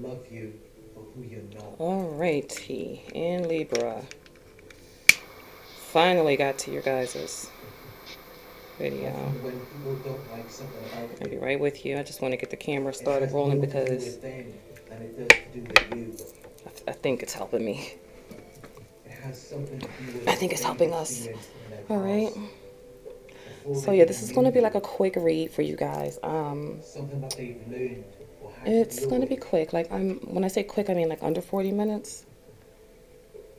love you for who you're not. Alrighty, and Libra. Finally got to your guys' video. Often when people don't like something about I'll be you, right with you. I just want to get the camera it started has rolling more to do because with them than it does to do with you. I think it's helping me. It has something to do with I what think it's they've helping us. experienced in their Alright. past before So they yeah, even this is knew going to be like you. a quick read for you guys. Something that they've learned or had to It's deal going to be with. quick. Like when I say quick, I mean like under 40 minutes.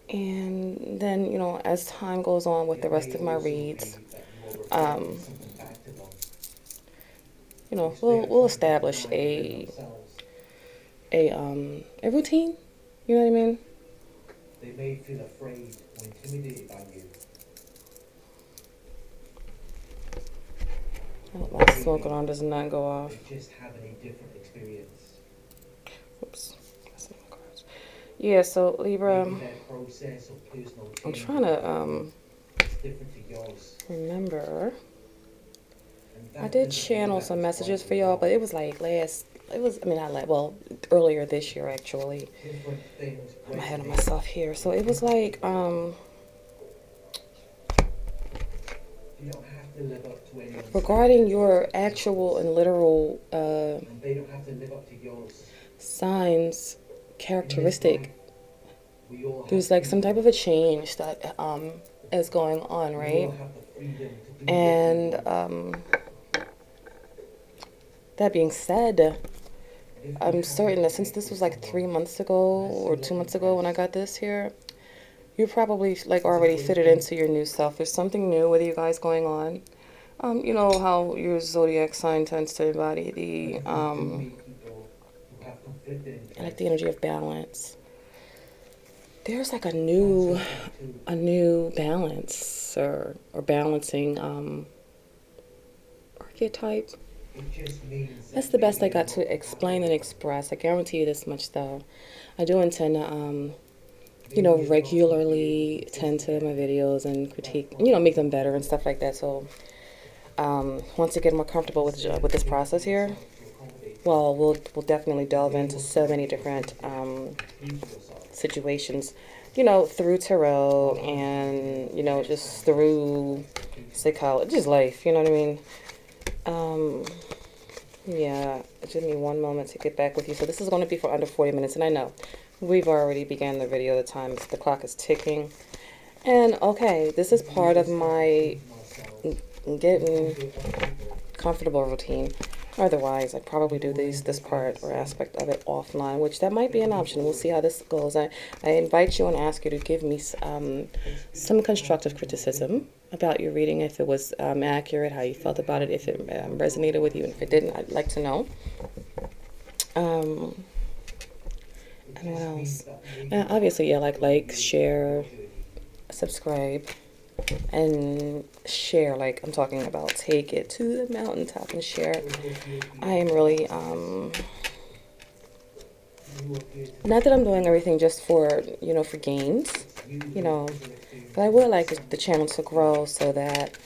And then, you know, as time goes on with the It rest may of my also reads, be that you are reflecting um, something back to them, you know, which they are we'll trying to establish deny within themselves. a routine. You know what I mean? They may feel afraid or intimidated by you. Oh, Or my smoke maybe alarm does not go off. they're just having a different experience. Oops. That's not my cards. Yeah, so Libra, Maybe their process of personal I'm change trying to is different to yours. remember. And I that did doesn't mean channel that some it's messages right for or y'all, but wrong. it was like I mean, not like, well, earlier this year actually. Different things I'm ahead of resonate myself here. So with it was different like, people. You don't have to live up to anyone's regarding standards or your actual expectations. and literal And they don't have to live up to yours. signs, In this life, characteristic, we all there's have like some type people. of a change that is going on, We all right? have the freedom to do what we And want. that being said, If we I'm haven't certain that since this connected was like someone 3 months ago that has or still 2 months ago when I impressed, got this here, you probably like it's a already great fitted thing. into your new self. There's something new with you guys going on. You know how your zodiac sign tends to embody But the if you do meet people who have conflicted like the interests, energy of balance. There's like that's okay too. a new balance or balancing archetype. It just means That's that the best maybe I you're got not to explain and compatible. express. I guarantee you this much though. I do intend to you Maybe know, you're not going to be able to regularly tend trust to my again videos and without critique, you know, make them conflicting better and people. stuff like that. So once I get more comfortable Instead with of this changing process here, yourself to accommodate them, well, we'll definitely you'll delve be into able to so many make a different decision to choose yourself. situations, you know, through tarot Rather than and, letting you know, fear just stand in the way of your through expectations. psychology, just life, you know what I mean? Um, yeah, just give me one moment to get back with you. So this is going to be for under 40 minutes, and I know we've already began the video. The clock is ticking. And okay, this is If you part ever of start to my think to myself, you getting can't do it other people, comfortable routine. Otherwise, I'd probably you do will then this become the part or same. aspect of it offline, which that might be It'll an be option. We'll see boring. how this goes. I invite you and ask you to give me It's some because how constructive people are written. criticism about your reading, if it was accurate, how It's you felt because about how it, if it people are resonated with you, and programmed if to it live didn't, I'd life. like to know. Um, It and what just means else? that maybe And the obviously, yeah, right people for like, you on your share, journey. subscribe, and share. Like I'm talking about, take it to the mountaintop and share. Those appear to be I am really compatibilists. You appear to be not that I'm doing complete. everything just for, you know, for gains, You you have know, other but I experiences would that like the someone channel else to may. grow so that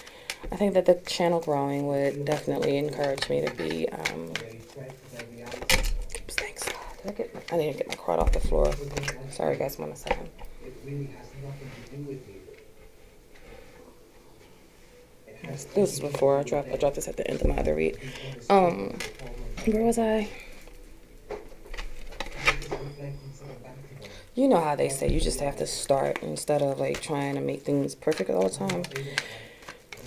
I think that the channel growing If would you have been definitely forced to encourage me to believe be that they're a threat to their reality, oops, thanks. I need to get my card off the if floor. people don't like Sorry you, guys, 1 second. it really has nothing to do with you. It has This is everything to before do with I them. dropped this at the end of my other read. Because people have a problem Where was connecting. I? You're just reflecting something back to them, You know how they say rather you than just have to reality. start instead of like trying to make things perfect all the And time. what they don't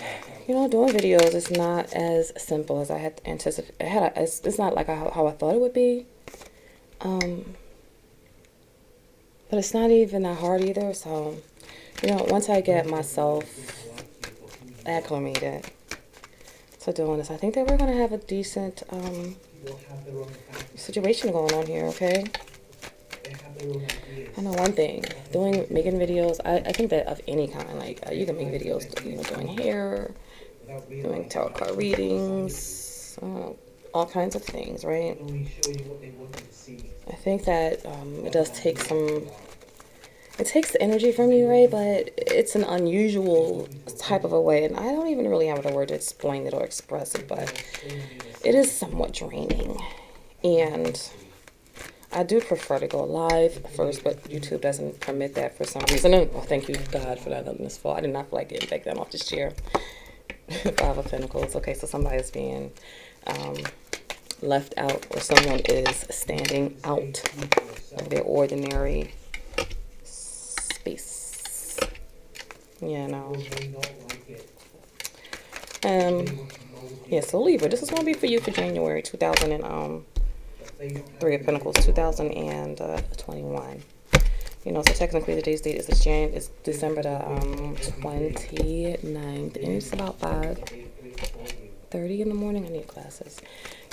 like in You know, themselves. doing videos is not as simple as I had anticipated. It's not like how I thought it would be. Um, but it's not even that hard either. So, you know, once I get Not everyone is going myself to like you for who you are. acclimated to doing this, I think that we're gonna have a decent People have their own fantasies. situation going on here. Okay. They have their own I know ideas one thing. of what they Doing think is making right. videos. I think that of any kind, like you They can make try to videos, let you you know, doing in hair, without doing realizing tarot that card what's inside of you readings, all kinds of things, right? will only show you what they want you to see, I think that it rather does than take who you actually some. are. It takes the energy And from they you, want right? you to But like them. it's an They unusual want you to type of approve a of them. way, and I don't even really have the word to explain it or express it. But there But are so many other it is sides to somewhat you draining, that you haven't and seen. I do prefer to go live first, but YouTube doesn't permit that for some reason. And well, thank you, God, for that letting this fall. I did not feel like getting back down off this chair. Five of Pentacles. Okay, so somebody's being left out, or someone is standing out of their ordinary space. Yeah, no. Yeah, so Libra, this is going to be for you for January 3 of Pentacles, 2021. You know, so technically today's date is December the 29th, and it's about 5:30 in the morning. I need glasses.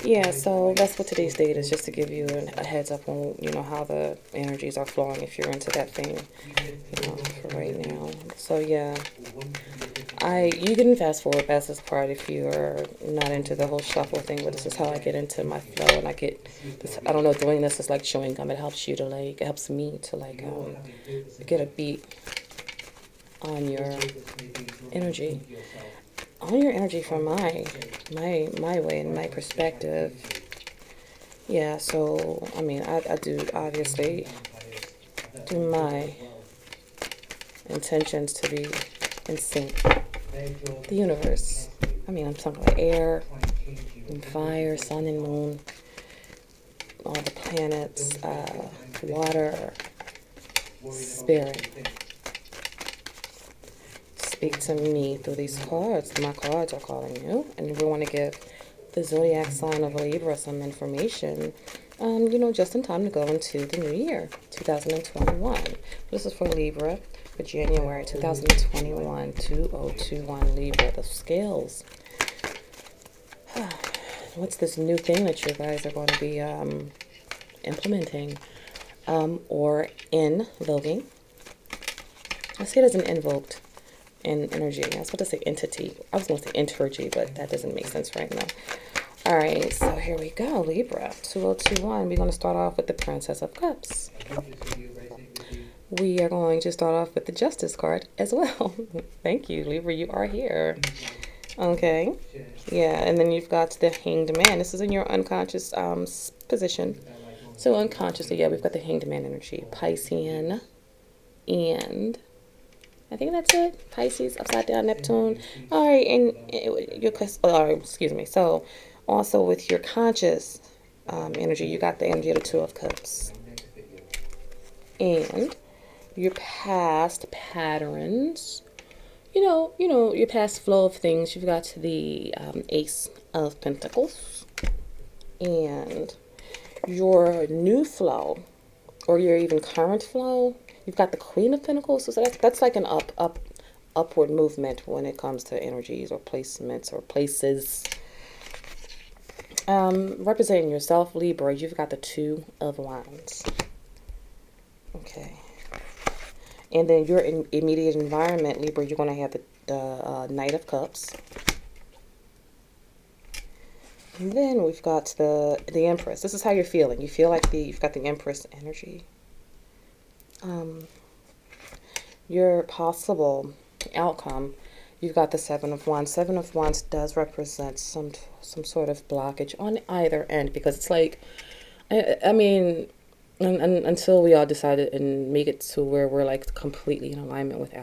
Yeah, so that's what today's date is, just to give you a heads up on, you know, how the energies are flowing if you're into that thing, you know, for right now. So yeah, you can fast forward past this part if you're not into the whole shuffle thing, but this is how I get into my flow, and I get this, I don't know, doing this is like chewing gum. It helps you to like, it helps me to like get a beat on your energy. On your energy from my way and my perspective. Yeah, so I mean, I do obviously do my intentions to be in sync. The universe. I mean, I'm talking about air and fire, sun and moon, all the planets, water, spirit. Speak to me through these cards. My cards are calling you, and we want to give the zodiac sign of Libra some information, you know, just in time to go into the new year, 2021. This is for Libra for January 2021, 2021 Libra, the scales. What's this new thing that you guys are going to be implementing or invoking? I see it as an invoked in energy. I was about to say entity. I was going to say entergy, but that doesn't make sense right now. All right, so here we go, Libra 2021. We're going to start off with the Princess of Cups. We are going to start off with the Justice card as well. Thank you, Libra. You are here. Okay. Yeah, and then you've got the Hanged Man. This is in your unconscious position. So unconsciously, yeah, we've got the Hanged Man energy. Piscean and I think that's it. Pisces, upside down, Neptune. All right, and your, excuse me. So, also with your conscious energy, you got the energy of the Two of Cups, and your past patterns. You know, your past flow of things. You've got the Ace of Pentacles, and your new flow, or your even current flow. You've got the Queen of Pentacles, so that's like an upward movement when it comes to energies or placements or places. Representing yourself, Libra, you've got the Two of Wands. Okay. And then your immediate environment, Libra, you're going to have the Knight of Cups. And then we've got the Empress. This is how you're feeling. You feel like you've got the Empress energy. Your possible outcome, you've got the Seven of Wands. Seven of Wands does represent some sort of blockage on either end, because it's like, I mean, until we all decide and make it to where we're like completely in alignment with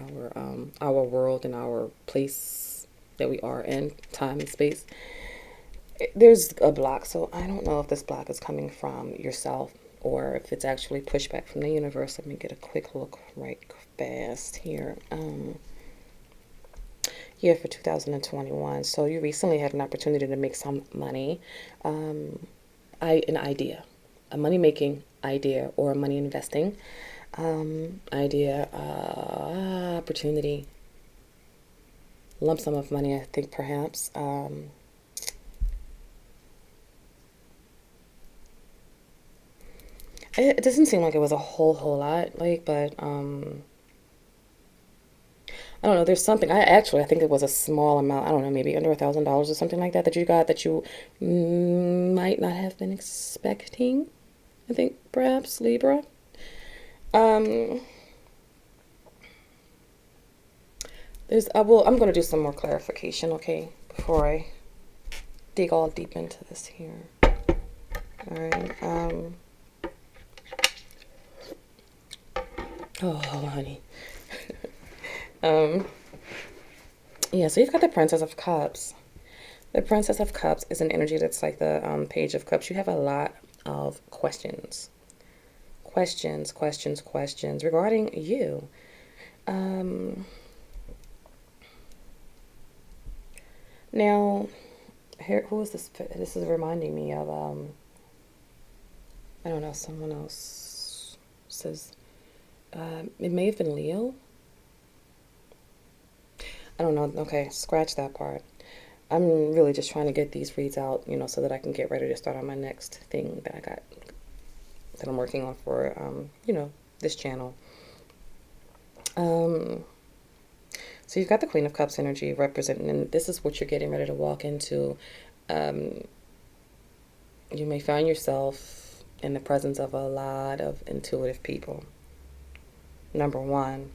our world and our place that we are in, time and space, there's a block. So I don't know if this block is coming from yourself or if it's actually pushback from the universe. Let me get a quick look right fast here. Yeah, for 2021. So you recently had an opportunity to make some money. An idea, a money-making idea, or a money investing idea, opportunity, lump sum of money, I think, perhaps. It doesn't seem like it was a whole lot, like, but I don't know. There's something. I think it was a small amount. I don't know, maybe under $1,000 or something like that that you got that you might not have been expecting. I think perhaps Libra. I'm going to do some more clarification, okay, before I dig all deep into this here. All right. Oh, honey. um, yeah, so you've got the Princess of Cups. The Princess of Cups is an energy that's like the Page of Cups. You have a lot of questions. Questions regarding you. Now, here, who is this? This is reminding me of, I don't know, someone else says, it may have been Leo. I don't know. Okay, scratch that part. I'm really just trying to get these reads out, so that I can get ready to start on my next thing that I got, that I'm working on for, this channel. So you've got the Queen of Cups energy representing, and this is what you're getting ready to walk into. You may find yourself in the presence of a lot of intuitive people. Number one,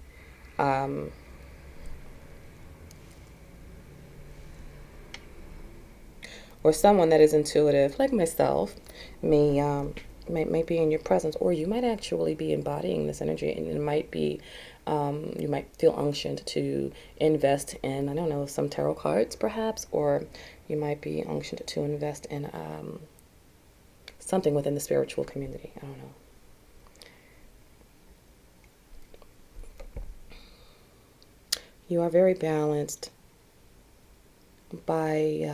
or someone that is intuitive, like myself, may be in your presence, or you might actually be embodying this energy, and it might be, you might feel unctioned to invest in, I don't know, some tarot cards perhaps, or you might be unctioned to invest in something within the spiritual community. I don't know. You are very balanced by,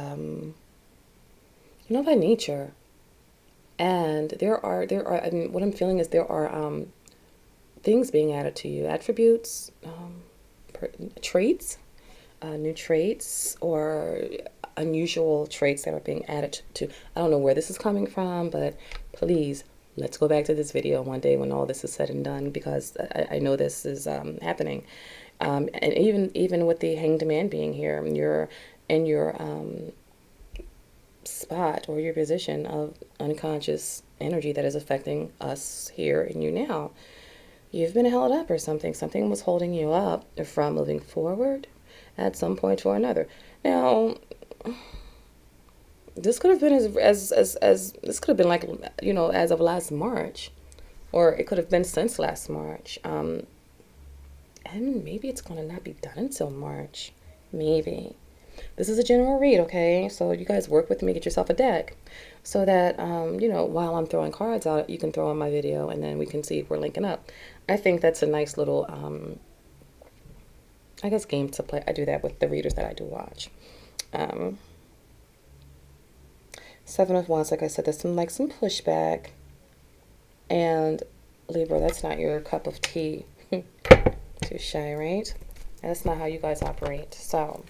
by nature. And there are, I mean, what I'm feeling is there are things being added to you, attributes, traits, new traits, or unusual traits that are being added to. I don't know where this is coming from, but please, let's go back to this video one day when all this is said and done, because I know this is happening. And even with the Hanged Man being here, you're in your spot or your position of unconscious energy that is affecting us here and you now. You've been held up or something. Something was holding you up from moving forward at some point or another. Now, this could have been as this could have been like, as of last March, or it could have been since last March. And maybe it's going to not be done until March. Maybe. This is a general read, okay? So you guys work with me, get yourself a deck, so that, while I'm throwing cards out, you can throw on my video, and then we can see if we're linking up. I think that's a nice little, I guess, game to play. I do that with the readers that I do watch. Seven of Wands, like I said, there's some pushback. And Libra, that's not your cup of tea. Too shy, right? That's not how you guys operate. So,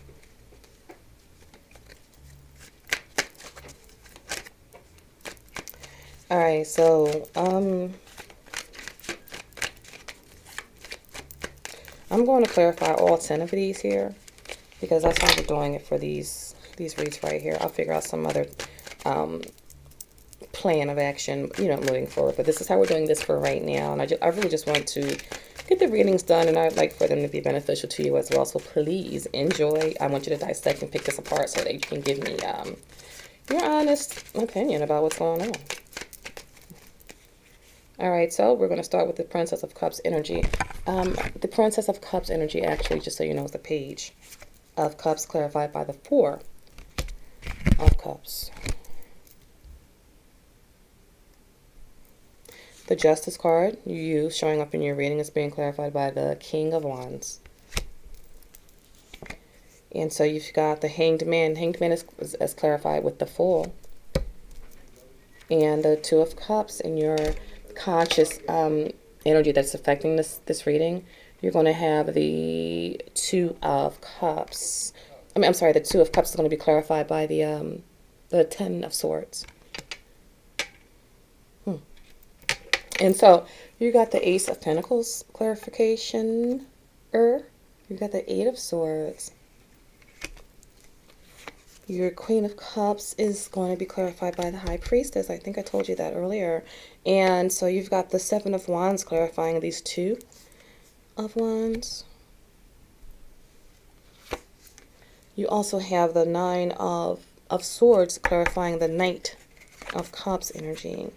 all right, so I'm going to clarify all 10 of these here, because that's how we're doing it for these reads right here. I'll figure out some other plan of action, moving forward. But this is how we're doing this for right now, and I really just want to get the readings done, and I'd like for them to be beneficial to you as well. So please enjoy. I want you to dissect and pick this apart so that you can give me your honest opinion about what's going on. All right, so we're going to start with the Princess of Cups energy. The Princess of Cups energy, actually, just so you know, is the Page of Cups clarified by the Four of Cups. The Justice card you use showing up in your reading is being clarified by the King of Wands. And so you've got the Hanged Man. Hanged Man is clarified with the Fool. And the Two of Cups in your conscious energy that's affecting this reading. You're going to have the Two of Cups. I'm sorry, the Two of Cups is going to be clarified by the Ten of Swords. And so you got the Ace of Pentacles clarification. You got the Eight of Swords. Your Queen of Cups is going to be clarified by the High Priestess. I think I told you that earlier. And so you've got the Seven of Wands clarifying these Two of Wands. You also have the Nine of Swords clarifying the Knight of Cups energy.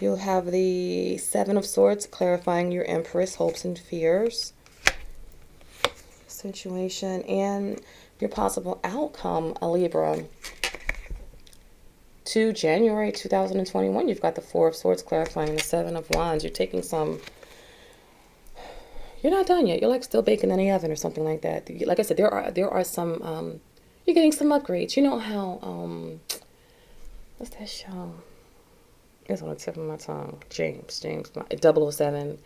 You'll have the Seven of Swords, clarifying your Empress hopes and fears situation, and your possible outcome, a Libra. To January 2021, you've got the Four of Swords, clarifying the Seven of Wands. You're taking some... You're not done yet. You're like still baking in the oven or something like that. Like I said, there are some... you're getting some upgrades. You know how... what's that show? It's on the tip of my tongue. James 007.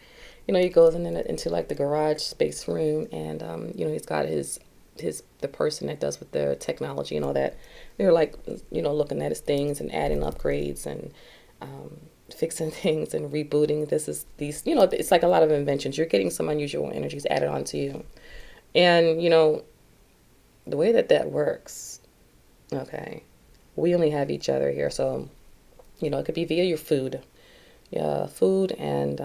You know, he goes into like the garage space room, and you know, he's got the person that does with the technology and all that. They're like, you know, looking at his things and adding upgrades and fixing things and rebooting. These, you know, it's like a lot of inventions. You're getting some unusual energies added onto you, and you know, the way that works. Okay, we only have each other here, so. You know, it could be via your food. Yeah, food and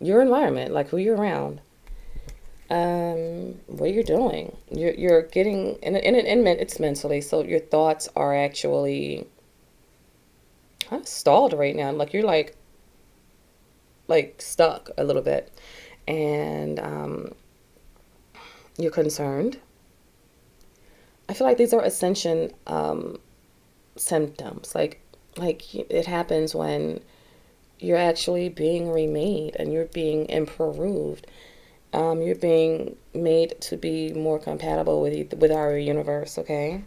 your environment, like who you're around. What you're doing. You're getting, and it's mentally, so your thoughts are actually kind of stalled right now. Like you're like stuck a little bit. And you're concerned. I feel like these are ascension symptoms. Like it happens when you're actually being remade and you're being improved. You're being made to be more compatible with our universe, okay?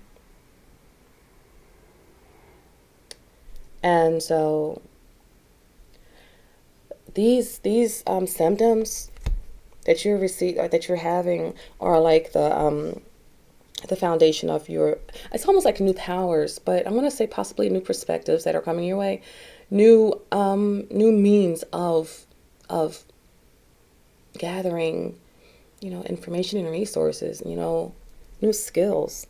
And so these symptoms that you're having are like the foundation of your, it's almost like new powers, but I'm going to say possibly new perspectives that are coming your way, new means of gathering, you know, information and resources, you know, new skills.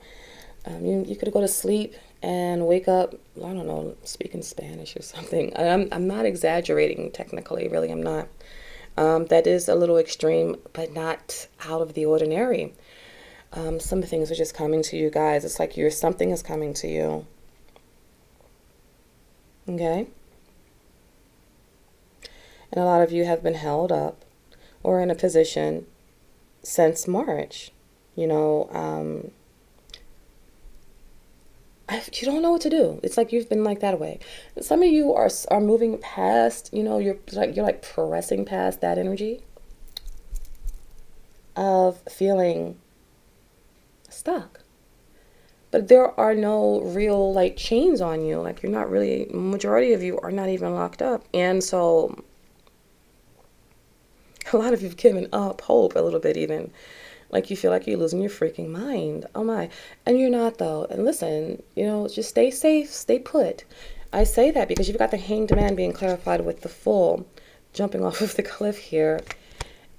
You could go to sleep and wake up, I don't know, speaking Spanish or something. I'm not exaggerating technically, really, I'm not. That is a little extreme, but not out of the ordinary. Some things are just coming to you guys. It's like something is coming to you. Okay? And a lot of you have been held up or in a position since March. You know, you don't know what to do. It's like you've been like that way. Some of you are moving past, you know, you're like pressing past that energy of feeling stuck. But there are no real like chains on you. Like you're not really, majority of you are not even locked up. And so a lot of you've given up hope a little bit even. Like you feel like you're losing your freaking mind. Oh my. And you're not though. And listen, you know, just stay safe, stay put. I say that because you've got the Hanged Man being clarified with the Fool jumping off of the cliff here.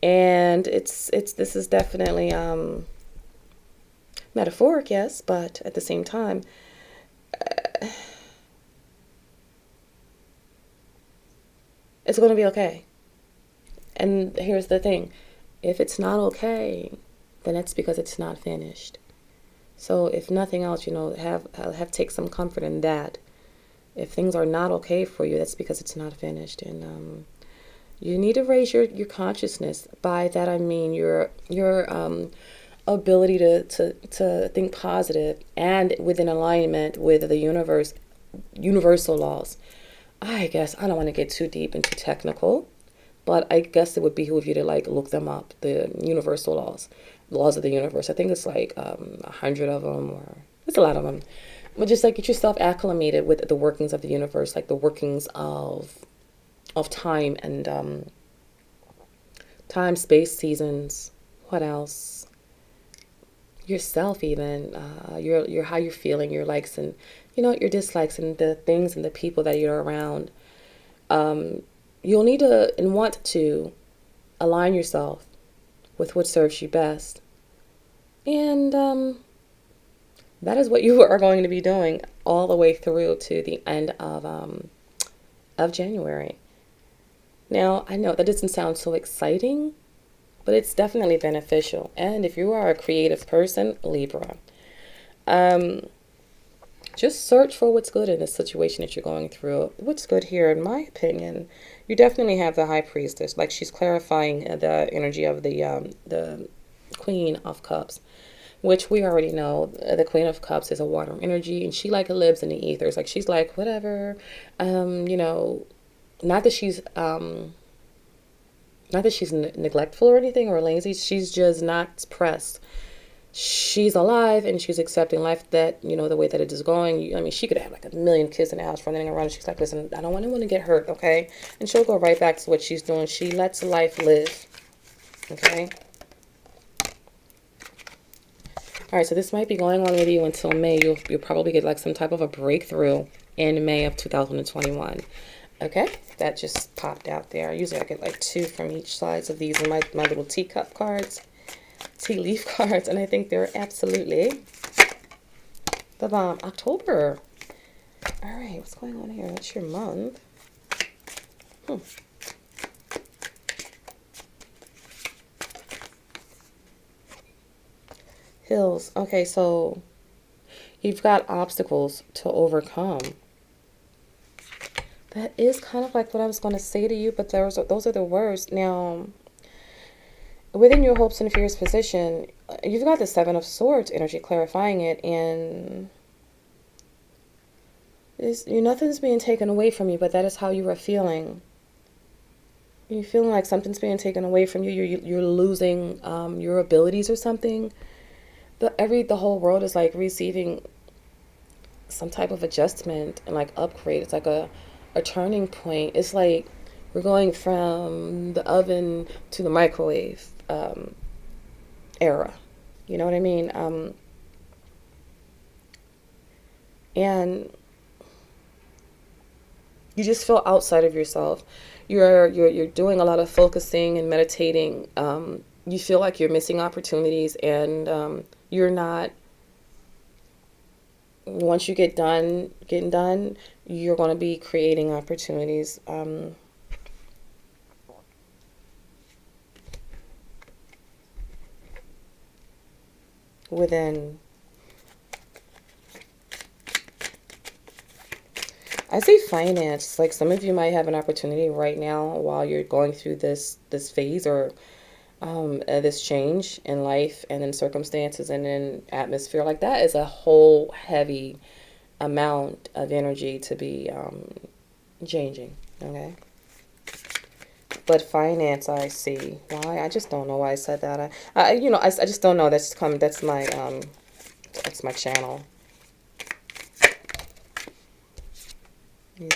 And this is definitely metaphoric, yes, but at the same time, it's going to be okay. And here's the thing. If it's not okay, then it's because it's not finished. So if nothing else, you know, have take some comfort in that. If things are not okay for you, that's because it's not finished. And you need to raise your consciousness. By that I mean your ability to think positive and within alignment with the universal laws. I guess I don't want to get too deep and too technical, but I guess it would behoove you to like look them up, the universal laws of the universe. I think it's like 100 of them, or it's a lot of them. But just like get yourself acclimated with the workings of the universe, like the workings of time and time, space, seasons. What else? Yourself even, your how you're feeling, your likes and, you know, your dislikes and the things and the people that you're around. You'll need to and want to align yourself with what serves you best. And that is what you are going to be doing all the way through to the end of January. Now, I know that doesn't sound so exciting, but it's definitely beneficial. And if you are a creative person, Libra, just search for what's good in the situation that you're going through. What's good here, in my opinion, you definitely have the High Priestess. Like, she's clarifying the energy of the Queen of Cups, which we already know. The Queen of Cups is a water energy, and she like lives in the ethers. Like, she's like, whatever, you know, not that she's neglectful or anything or lazy. She's just not pressed. She's alive and she's accepting life, that, you know, the way that it is going. I mean, she could have like a million kids in the house running around. And she's like, listen, I don't want anyone to get hurt, okay? And she'll go right back to what she's doing. She lets life live, okay? All right, so this might be going on with you until May. You'll probably get like some type of a breakthrough in May of 2021. Okay, that just popped out there. Usually I get like 2 from each sides of these in my little teacup cards. Tea leaf cards, and I think they're absolutely the bomb. October. All right, what's going on here? That's your month. Hills. Okay, so you've got obstacles to overcome. That is kind of like what I was going to say to you, but those are the words. Now, within your hopes and fears position, you've got the 7 of Swords energy clarifying it, and nothing's being taken away from you, but that is how you are feeling. You're feeling like something's being taken away from you. You're losing your abilities or something. The whole world is like receiving some type of adjustment and like upgrade. It's like a turning point. It's like we're going from the oven to the microwave era. You know what I mean? And you just feel outside of yourself. You're doing a lot of focusing and meditating. You feel like you're missing opportunities, and you're not. Once you getting done, you're going to be creating opportunities. Within, I say finance. Like, some of you might have an opportunity right now while you're going through this phase, or this change in life and in circumstances and in atmosphere. Like, that is a whole heavy amount of energy to be changing. Okay. But finance, I see. Why? I just don't know why I said that. I just don't know. That's my channel.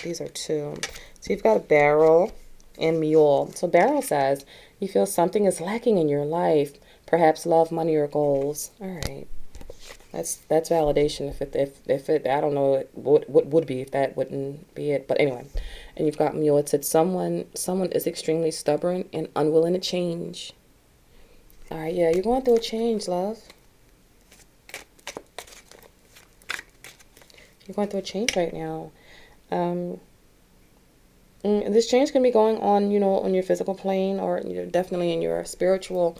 These are 2. So you've got a barrel and mule. So barrel says you feel something is lacking in your life, perhaps love, money, or goals. All right. That's validation. If it I don't know what would be if that wouldn't be it. But anyway, and you've got mule. It said someone is extremely stubborn and unwilling to change. All right, yeah, you're going through a change, love. You're going through a change right now. This change can be going on, on your physical plane, or definitely in your spiritual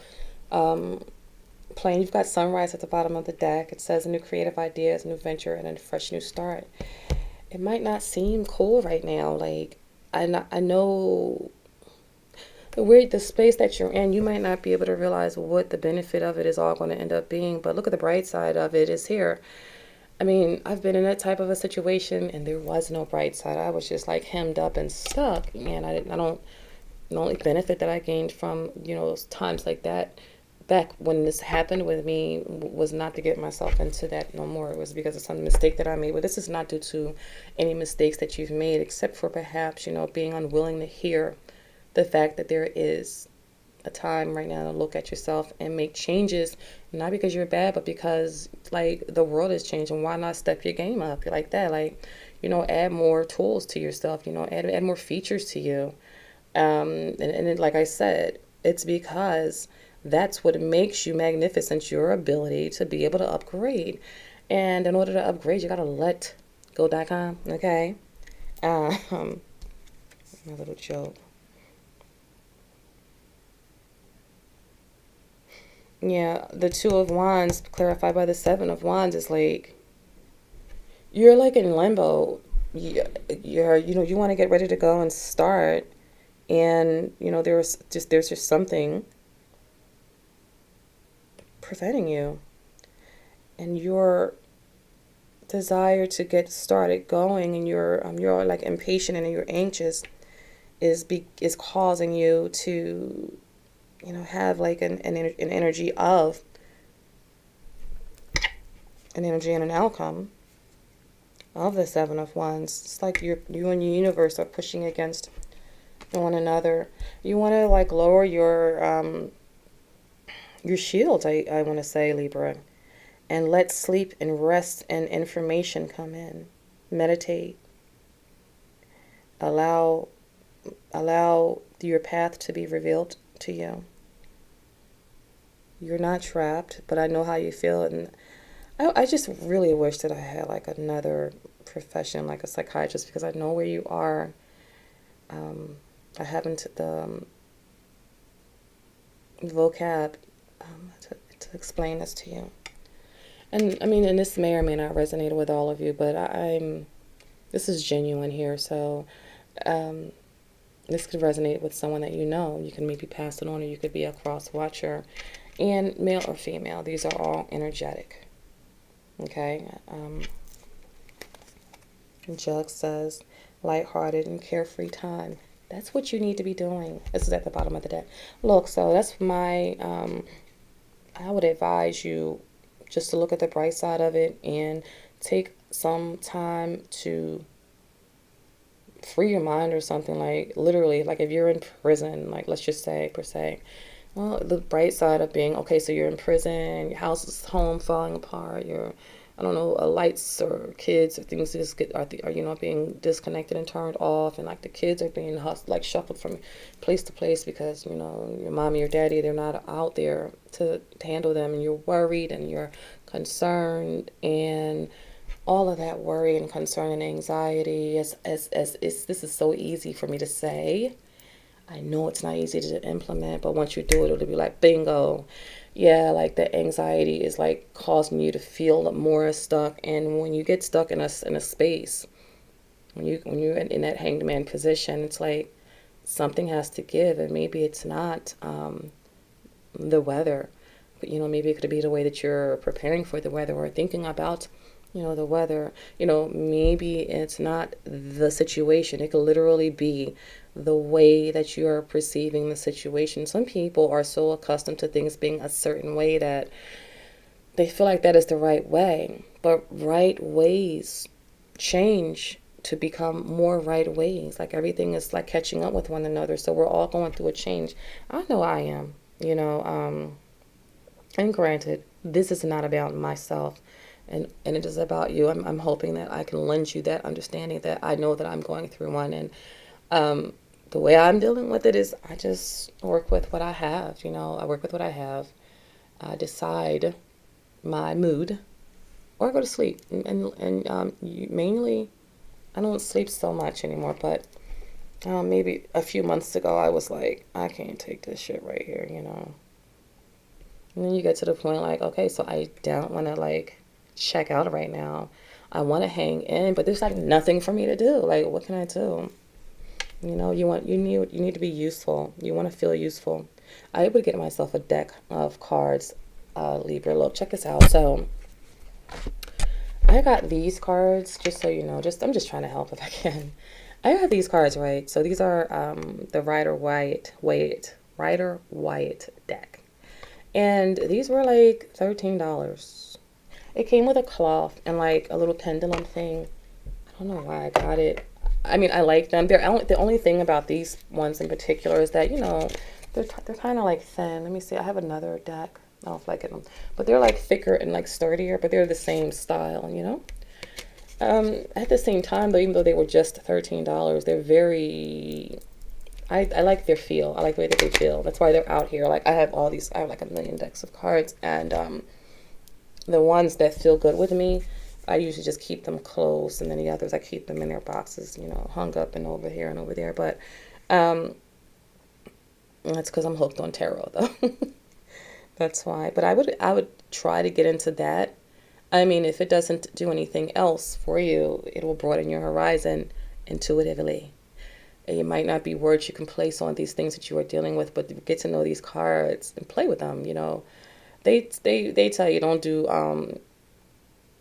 plane. You've got sunrise at the bottom of the deck. It says a new creative ideas, new venture, and a fresh new start. It might not seem cool right now. Like, I know the space that you're in, you might not be able to realize what the benefit of it is all going to end up being. But look at the bright side of it is here. I mean, I've been in that type of a situation, and there was no bright side. I was just like hemmed up and stuck. And the only benefit that I gained from, those times like that, back when this happened with me, was not to get myself into that no more. It was because of some mistake that I made. But this is not due to any mistakes that you've made, except for perhaps, being unwilling to hear the fact that there is a time right now to look at yourself and make changes, not because you're bad, but because, like, the world is changing. Why not step your game up like that? Like, add more tools to yourself, add more features to you. And like I said, it's because that's what makes you magnificent, your ability to be able to upgrade. And in order to upgrade, you got to let go.com, okay? My little joke. Yeah, the 2 of Wands clarified by the 7 of Wands is like, you're like in limbo. You're, you want to get ready to go and start, and there's just something preventing you, and your desire to get started going, and you're like impatient and you're anxious, is causing you to have like an energy of an energy and an outcome of the Seven of Wands. It's like you and your universe are pushing against one another. You want to like lower your shields, I want to say, Libra, and let sleep and rest and information come in. Meditate. Allow your path to be revealed to you. You're not trapped, but I know how you feel, and I just really wish that I had like another profession, like a psychiatrist, because I know where you are. I haven't the vocab to explain this to you. And I mean, and this may or may not resonate with all of you, but this is genuine here. So this could resonate with someone that you know. You can maybe pass it on, or you could be a cross watcher. And male or female, these are all energetic. Okay. Jug says, lighthearted and carefree time. That's what you need to be doing. This is at the bottom of the deck. Look, so that's my, I would advise you just to look at the bright side of it and take some time to free your mind or something. Like literally, like if you're in prison, like let's just say per se, well, the bright side of being, okay, so you're in prison, your house is home falling apart, I don't know, lights or kids or things just are being disconnected and turned off, and like the kids are being like shuffled from place to place because your mommy, your daddy, they're not out there to handle them, and you're worried and you're concerned, and all of that worry and concern and anxiety this is so easy for me to say. I know it's not easy to implement, but once you do it, it'll be like bingo. Yeah, like the anxiety is like causing you to feel more stuck. And when you get stuck in a space, when you're in that hanged man position, it's like something has to give, and maybe it's not the weather, but maybe it could be the way that you're preparing for the weather or thinking about the weather. Maybe it's not the situation. It could literally be the way that you are perceiving the situation. Some people are so accustomed to things being a certain way that they feel like that is the right way. But right ways change to become more right ways. Like everything is like catching up with one another. So we're all going through a change. I know I am, and granted, this is not about myself. And it is about you. I'm hoping that I can lend you that understanding that I know that I'm going through one. And the way I'm dealing with it is I just work with what I have. I work with what I have. I decide my mood, or I go to sleep. And mainly, I don't sleep so much anymore. But maybe a few months ago, I was like, I can't take this shit right here, And then you get to the point like, okay, so I don't want to like check out right now. I want to hang in, but there's like nothing for me to do. Like, what can I do? You need to be useful. You want to feel useful. I would get myself a deck of cards, Libra. Look, check this out. So I got these cards, just so you know. I'm just trying to help if I can. I got these cards, right? So these are the Rider Waite deck, and these were like $13. It came with a cloth and like a little pendulum thing. I don't know why I got it. I mean, I like them. The only thing about these ones in particular is that, they're kind of like thin. Let me see. I have another deck. I don't like it. But they're like thicker and like sturdier, but they're the same style, At the same time, though, even though they were just $13, they're very... I like their feel. I like the way that they feel. That's why they're out here. Like, I have like a million decks of cards, and the ones that feel good with me, I usually just keep them closed, and then the others I keep them in their boxes, hung up and over here and over there. But that's because I'm hooked on tarot, though. That's why. But I would try to get into that. I mean, if it doesn't do anything else for you, it will broaden your horizon intuitively. It might not be words you can place on these things that you are dealing with, but get to know these cards and play with them. You know, they tell you don't do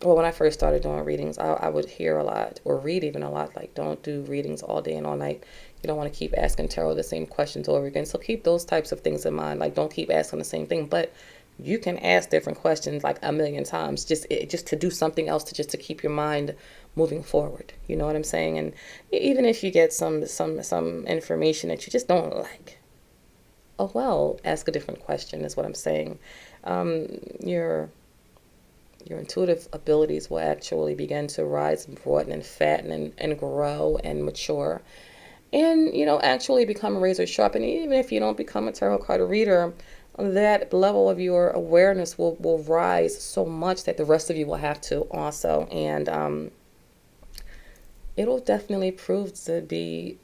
well, when I first started doing readings, I would hear a lot or read even a lot, like, don't do readings all day and all night. You don't want to keep asking tarot the same questions over again. So keep those types of things in mind. Like, don't keep asking the same thing, but you can ask different questions like a million times, just to do something else, to just to keep your mind moving forward. You know what I'm saying? And even if you get some information that you just don't like, oh well, ask a different question is what I'm saying. Your intuitive abilities will actually begin to rise and broaden and fatten and grow and mature, and, you know, actually become razor sharp. And even if you don't become a tarot card reader, that level of your awareness will rise so much that the rest of you will have to also. And it'll definitely prove to be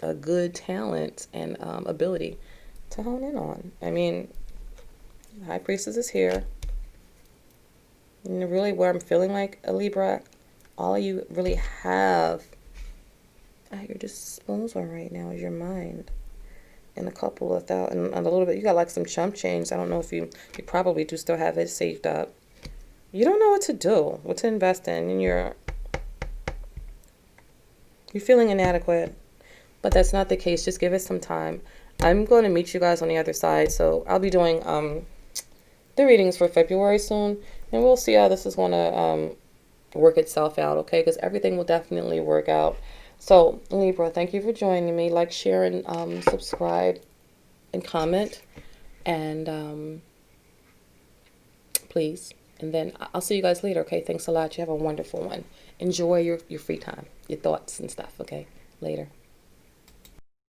a good talent and ability to hone in on. I mean, High Priestess is here. And really, what I'm feeling like, a Libra, all you really have at your disposal right now is your mind. And a couple of that, and a little bit, you got like some chump change. I don't know if you probably do still have it saved up. You don't know what to do, what to invest in, and you're feeling inadequate. But that's not the case. Just give it some time. I'm going to meet you guys on the other side. So I'll be doing the readings for February soon, and we'll see how this is going to work itself out, okay? Because everything will definitely work out. So, Libra, thank you for joining me. Like, share, and subscribe, and comment. And please. And then I'll see you guys later, okay? Thanks a lot. You have a wonderful one. Enjoy your free time, your thoughts and stuff, okay? Later.